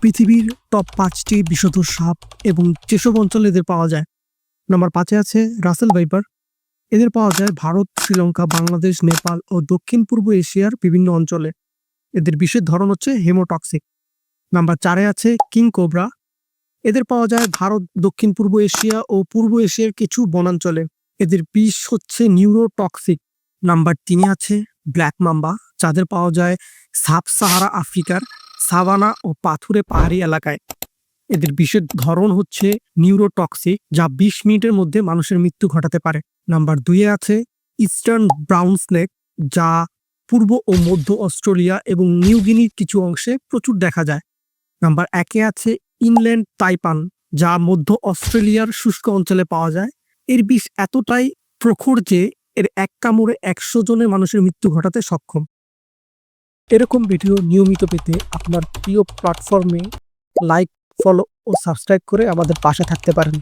পৃথিবীর টপ 5টি বিষধর সাপ এবং যেসব অঞ্চলে এদের পাওয়া যায়। নাম্বার 5-এ আছে রাসেল ভাইপার। এদের পাওয়া যায় ভারত, শ্রীলঙ্কা, বাংলাদেশ, নেপাল ও দক্ষিণ পূর্ব এশিয়ার বিভিন্ন অঞ্চলে। এদের বিষের ধরন হচ্ছে হেমোটক্সিক। নাম্বার 4-এ আছে কিং কোবরা। এদের পাওয়া যায় ভারত, দক্ষিণ পূর্ব এশিয়া ও পূর্ব এশিয়ার কিছু বনাঞ্চলে। এদের বিষ হচ্ছে নিউরোটক্সিক। নাম্বার 3-এ আছে ব্ল্যাক মাম্বা, যাদের পাওয়া যায় সাব সাহারা আফ্রিকার সাভানা ও পাথুরে পাহাড়ি এলাকায়। এদের বিষের ধরন হচ্ছে নিউরোটক্সিক, যা 20 মিনিটের মধ্যে মানুষের মৃত্যু ঘটাতে পারে। নাম্বার 2-এ আছে ইস্টার্ন ব্রাউন স্নেক, যা পূর্ব ও মধ্য অস্ট্রেলিয়া এবং নিউগিনির কিছু অংশে প্রচুর দেখা যায়। নাম্বার 1-এ আছে ইনল্যান্ড তাইপান, যা মধ্য অস্ট্রেলিয়ার শুষ্ক অঞ্চলে পাওয়া যায়। এর বিষ এতটাই প্রখর যে এর এক কামড়ে 100 জনের মানুষের মৃত্যু ঘটাতে সক্ষম। এরকম ভিডিও নিয়মিত পেতে আপনার প্রিয় প্ল্যাটফর্মে লাইক, ফলো ও সাবস্ক্রাইব করে আমাদের পাশে থাকতে পারেন।